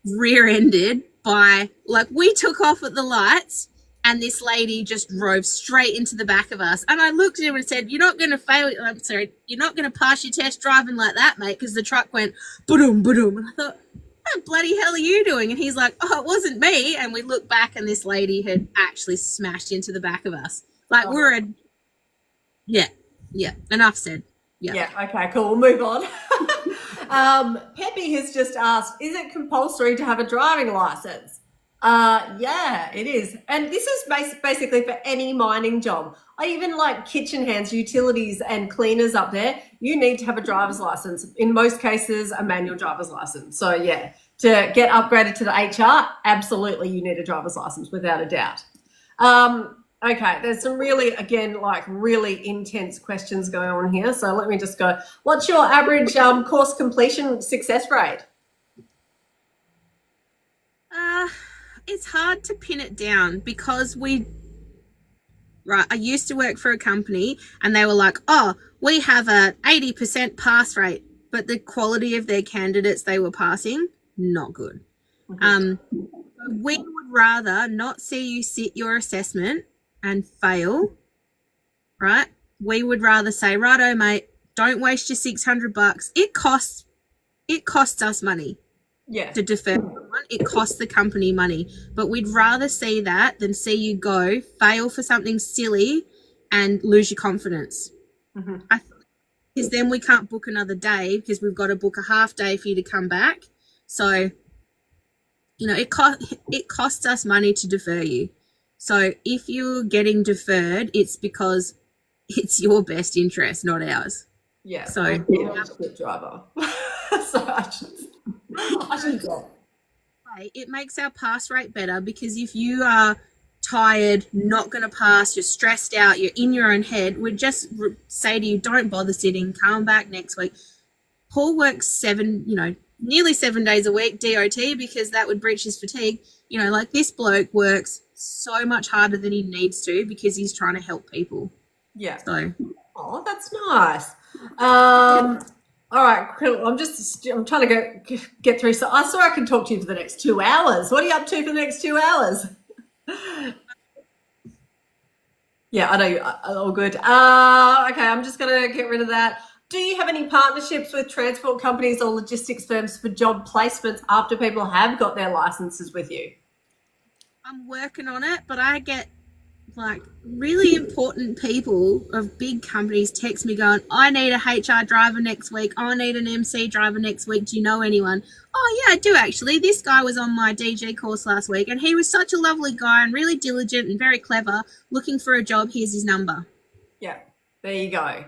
rear-ended by, like, we took off at the lights and this lady just drove straight into the back of us. And I looked at him and said, you're not going to fail. I'm sorry, you're not going to pass your test driving like that, mate, because the truck went ba-dum, ba-dum. And I thought, what the bloody hell are you doing? And he's like, oh, it wasn't me. And we looked back and this lady had actually smashed into the back of us. Like, yeah, enough said. Yeah, okay, cool. We'll move on. Peppy has just asked, is it compulsory to have a driving license? Yeah, it is. And this is basically for any mining job. I even like kitchen hands, utilities and cleaners up there. You need to have a driver's license. In most cases, a manual driver's license. So yeah, to get upgraded to the HR, absolutely you need a driver's license without a doubt. Okay, there's some really intense questions going on here. So let me just go. What's your average course completion success rate? It's hard to pin it down because I used to work for a company and they were like, oh, we have a 80% pass rate, but the quality of their candidates they were passing, not good. We would rather not see you sit your assessment and fail, right? We would rather say, righto, mate, don't waste your $600. It costs us money. Yeah. To defer someone. It costs the company money. But we'd rather see that than see you go, fail for something silly and lose your confidence. Because then we can't book another day because we've got to book a half day for you to come back. So, it costs us money to defer you. So if you're getting deferred, it's because it's your best interest, not ours. Yeah. So I'm a good driver. So I should go. It makes our pass rate better because if you are tired, not going to pass, you're stressed out, you're in your own head, we'd just say to you, don't bother sitting, come back next week. Paul works nearly 7 days a week, DOT, because that would breach his fatigue. Like this bloke works so much harder than he needs to because he's trying to help people. Yeah. So. Oh, that's nice. All right, cool. I'm trying to get through. So I saw I can talk to you for the next 2 hours. What are you up to for the next 2 hours? Yeah, I know you. All good. Okay, I'm just going to get rid of that. Do you have any partnerships with transport companies or logistics firms for job placements after people have got their licenses with you? I'm working on it, but I get really important people of big companies text me going, I need a HR driver next week. I need an MC driver next week. Do you know anyone? Oh, yeah, I do actually. This guy was on my DG course last week and he was such a lovely guy and really diligent and very clever, looking for a job. Here's his number. Yeah, there you go.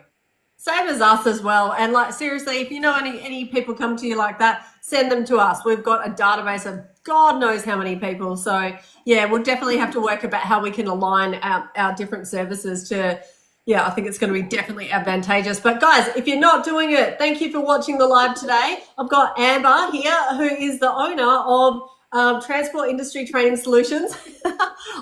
Same as us as well. And like seriously, if you know any people come to you like that, send them to us. We've got a database of God knows how many people. So yeah, we'll definitely have to work about how we can align our different services to, yeah, I think it's going to be definitely advantageous. But guys, if you're not doing it, thank you for watching the live today. I've got Amber here, who is the owner of Transport Industry Training Solutions.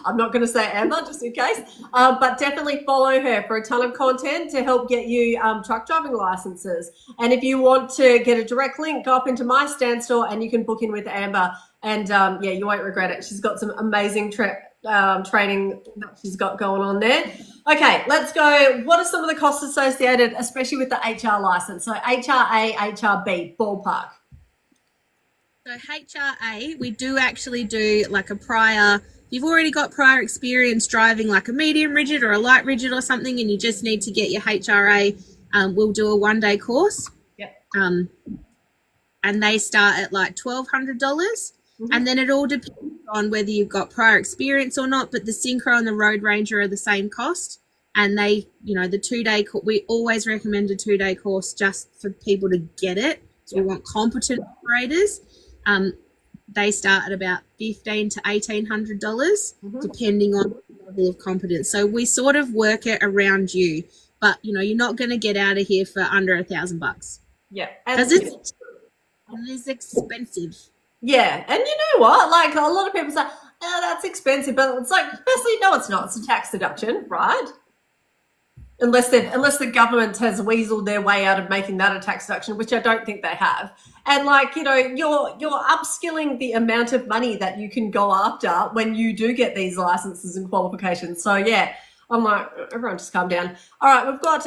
I'm not going to say Amber just in case, but definitely follow her for a ton of content to help get you truck driving licenses. And if you want to get a direct link, go up into my stand store and you can book in with Amber. And yeah, you won't regret it. She's got some amazing training that she's got going on there. Okay, let's go. What are some of the costs associated, especially with the HR license? So HRA, HRB, ballpark. So HRA, we do actually do like a prior, you've already got prior experience driving like a medium rigid or a light rigid or something, and you just need to get your HRA, we'll do a 1-day course. Yep. And they start at like $1,200. And then it all depends on whether you've got prior experience or not, but the Synchro and the Road Ranger are the same cost. And they, you know, the 2-day, we always recommend a 2-day course just for people to get it. So we want competent operators. They start at about $1,500 to $1,800, depending on the level of competence. So we sort of work it around you, but you know, you're not going to get out of here for under $1,000. Yeah, because it's expensive. Yeah, and you know what? Like a lot of people say, "Oh, that's expensive," but it's like, firstly, no, it's not. It's a tax deduction, right? Unless the government has weaseled their way out of making that a tax deduction, which I don't think they have. And like, you know, you're upskilling the amount of money that you can go after when you do get these licenses and qualifications. So yeah, I'm like, everyone just calm down. All right, we've got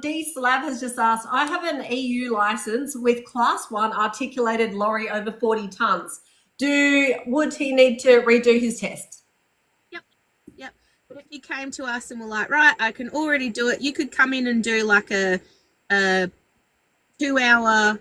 D Slav has just asked, I have an EU license with class 1 articulated lorry over 40 tons. Would he need to redo his test? Yep. But if you came to us and were like, right, I can already do it, you could come in and do like a 2-hour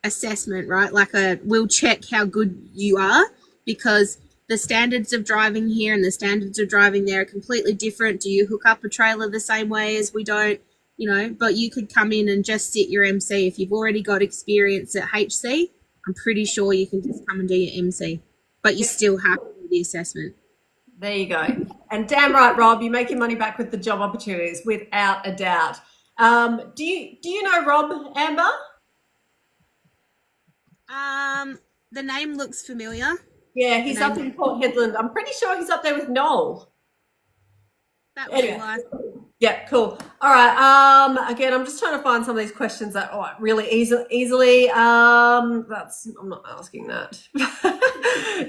assessment, right? Like we'll check how good you are, because the standards of driving here and the standards of driving there are completely different. Do you hook up a trailer the same way as we don't? You know, but you could come in and just sit your MC. If you've already got experience at HC, I'm pretty sure you can just come and do your MC, but you still have to do the assessment. There you go. And damn right, Rob, you make your money back with the job opportunities, without a doubt. Do you know Rob, Amber? The name looks familiar. Yeah, he's up in Port Hedland. I'm pretty sure he's up there with Noel. That would be nice. Yeah, cool. All right. Again, I'm just trying to find some of these questions that really easily. I'm not asking that.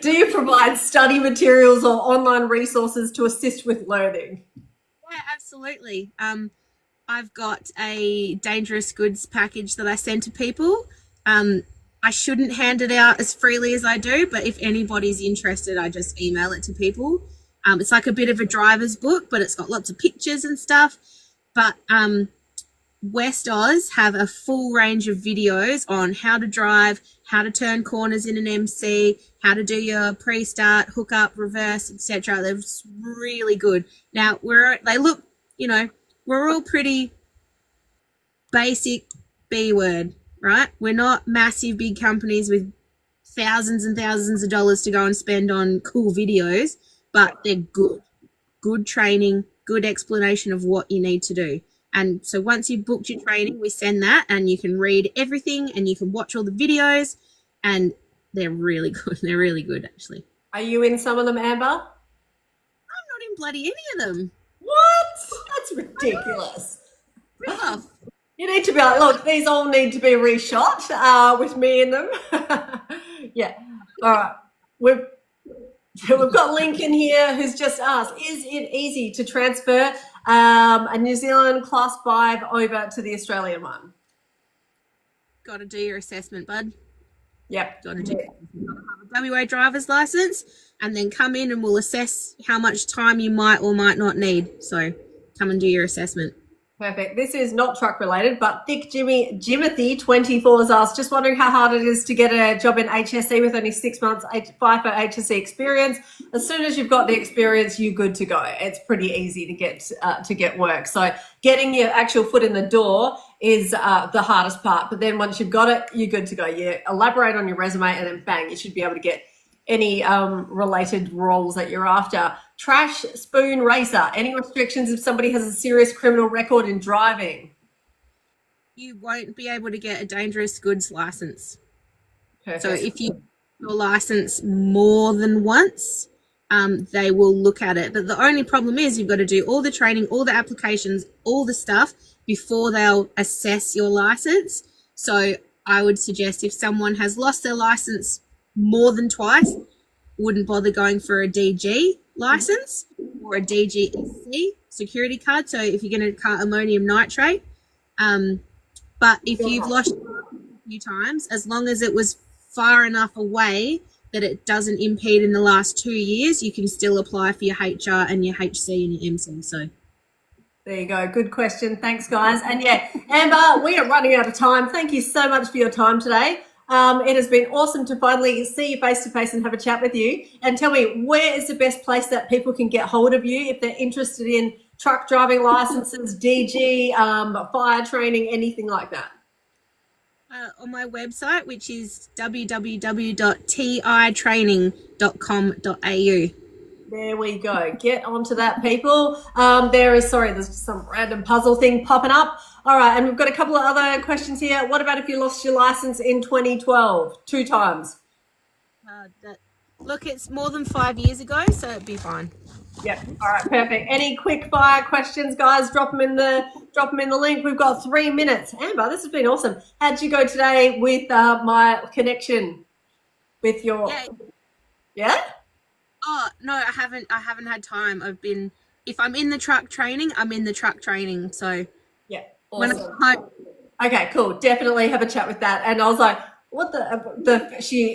Do you provide study materials or online resources to assist with learning? Yeah, absolutely. I've got a dangerous goods package that I send to people. I shouldn't hand it out as freely as I do, but if anybody's interested, I just email it to people. It's like a bit of a driver's book, but it's got lots of pictures and stuff. But West Oz have a full range of videos on how to drive, how to turn corners in an MC, how to do your pre-start, hook up, reverse, etc. They're really good. Now, they look, you know, we're all pretty basic B-word, right? We're not massive big companies with thousands and thousands of dollars to go and spend on cool videos, but they're good training, good explanation of what you need to do. And so once you've booked your training, we send that and you can read everything and you can watch all the videos, and they're really good. They're really good, actually. Are you in some of them, Amber? I'm not in bloody any of them. What? That's ridiculous. Rough. You need to be like, look, these all need to be reshot with me in them. Yeah. All right. We've got Lincoln here who's just asked, is it easy to transfer a New Zealand Class 5 over to the Australian one? Got to do your assessment, bud. Yep. Got to do have a WA driver's license, and then come in and we'll assess how much time you might or might not need. So come and do your assessment. Perfect. This is not truck related, but Thick Jimothy 24 has asked, just wondering how hard it is to get a job in HSE with only 6 months FIFO HSE experience. As soon as you've got the experience, you're good to go. It's pretty easy to get work. So getting your actual foot in the door is the hardest part. But then once you've got it, you're good to go. You elaborate on your resume and then bang, you should be able to get any related roles that you're after. Trash spoon racer. Any restrictions if somebody has a serious criminal record in driving? You won't be able to get a dangerous goods license. Perfect. So if you your license more than once, they will look at it. But the only problem is you've got to do all the training, all the applications, all the stuff before they'll assess your license. So I would suggest if someone has lost their license more than twice, wouldn't bother going for a DG license or a DGSC security card. So if you're going to car ammonium nitrate, but if you've lost a few times, as long as it was far enough away that it doesn't impede in the last 2 years, you can still apply for your HR and your HC and your MC. So there you go. Good question. Thanks, guys. And yeah, Amber, we are running out of time. Thank you so much for your time today. It has been awesome to finally see you face to face and have a chat with you. And tell me, where is the best place that people can get hold of you if they're interested in truck driving licenses, DG, fire training, anything like that? On my website, which is www.titraining.com.au. There we go. Get onto that, people. There's some random puzzle thing popping up. All right, and we've got a couple of other questions here. What about if you lost your license in 2012 2 times? Look, it's more than 5 years ago, so it'd be fine. Yep. All right, perfect. Any quick fire questions, guys? Drop them in the link. We've got 3 minutes. Amber, this has been awesome. How'd you go today with my connection with your? Yeah. Oh no, I haven't had time. If I'm in the truck training, I'm in the truck training. So yeah, awesome. When I'm home. Okay, cool. Definitely have a chat with that. And I was like,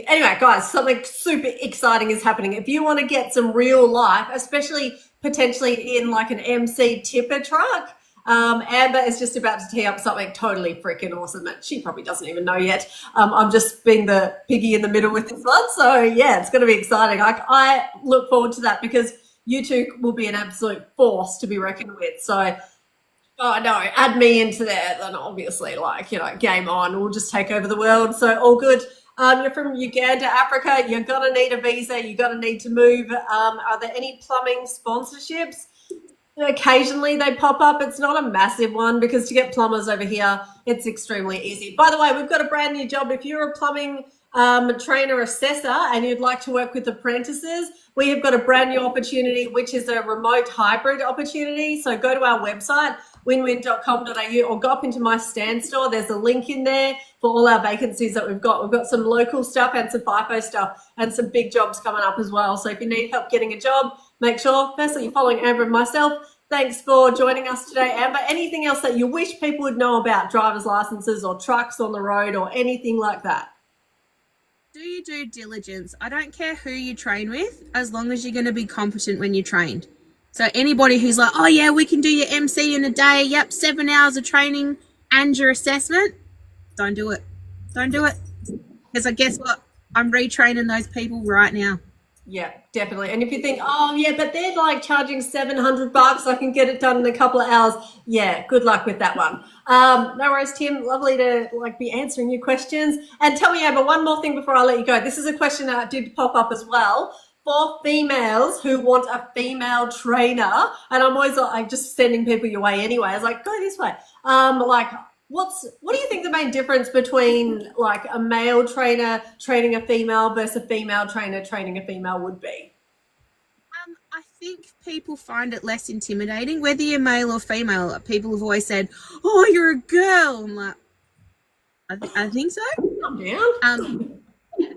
anyway, guys, something super exciting is happening. If you want to get some real life, especially potentially in like an MC tipper truck, Amber is just about to tee up something totally freaking awesome that she probably doesn't even know yet. I'm just being the piggy in the middle with this one. So yeah, it's going to be exciting. I look forward to that because you two will be an absolute force to be reckoned with. So, oh no, add me into there, then obviously game on. We'll just take over the world. So all good. You're from Uganda, Africa. You're going to need a visa. You're going to need to move. Are there any plumbing sponsorships? Occasionally they pop up. It's not a massive one because to get plumbers over here, it's extremely easy. By the way, we've got a brand new job. If you're a plumbing trainer assessor and you'd like to work with apprentices, we have got a brand new opportunity, which is a remote hybrid opportunity. So go to our website, winwin.com.au, or go up into my stand store. There's a link in there for all our vacancies that we've got. We've got some local stuff and some FIFO stuff and some big jobs coming up as well. So if you need help getting a job, make sure, firstly, you're following Amber and myself. Thanks for joining us today, Amber. Anything else that you wish people would know about driver's licenses or trucks on the road or anything like that? Do your due diligence. I don't care who you train with, as long as you're going to be competent when you're trained. So anybody who's like, oh yeah, we can do your MC in a day, yep, 7 hours of training and your assessment, don't do it. Don't do it. Because guess what? I'm retraining those people right now. Yeah, definitely. And if you think, oh yeah, but they're like charging $700, I can get it done in a couple of hours. Yeah, good luck with that one. No worries, Tim. Lovely to be answering your questions. And tell me, Amber, one more thing before I let you go. This is a question that did pop up as well for females who want a female trainer. And I'm always just sending people your way anyway. I was like, go this way. What do you think the main difference between a male trainer training a female versus a female trainer training a female would be? I think people find it less intimidating, whether you're male or female. People have always said, "Oh, you're a girl." I'm like, I think so. Calm down. They're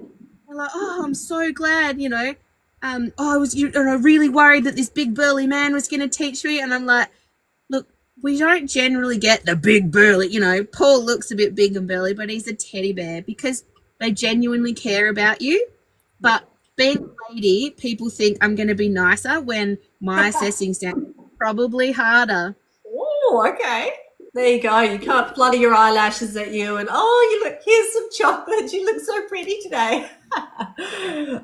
like, "Oh, I'm so glad," I was really worried that this big burly man was going to teach me, and I'm like, look. We don't generally get the big burly, Paul looks a bit big and burly, but he's a teddy bear because they genuinely care about you. But being a lady, people think I'm going to be nicer when my assessing standard is probably harder. Oh, okay. There you go. You can't flutter your eyelashes at you and, oh, you look, here's some chocolate. You look so pretty today.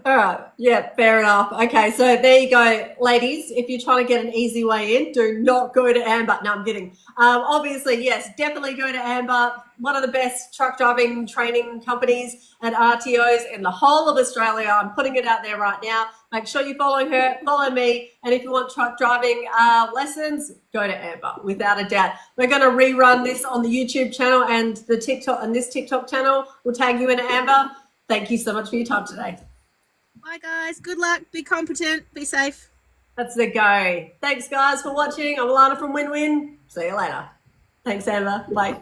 All right. Yeah, fair enough. Okay, so there you go. Ladies, if you're trying to get an easy way in, do not go to Amber. No, I'm kidding. Obviously, yes, definitely go to Amber. One of the best truck driving training companies and RTOs in the whole of Australia. I'm putting it out there right now. Make sure you're following her, follow me, and if you want truck driving lessons, go to Amber, without a doubt. We're going to rerun this on the YouTube channel and the TikTok, and this TikTok channel. We'll tag you in Amber. Thank you so much for your time today. Bye, guys. Good luck. Be competent. Be safe. That's the go. Thanks, guys, for watching. I'm Alana from Win Win. See you later. Thanks, Amber. Bye.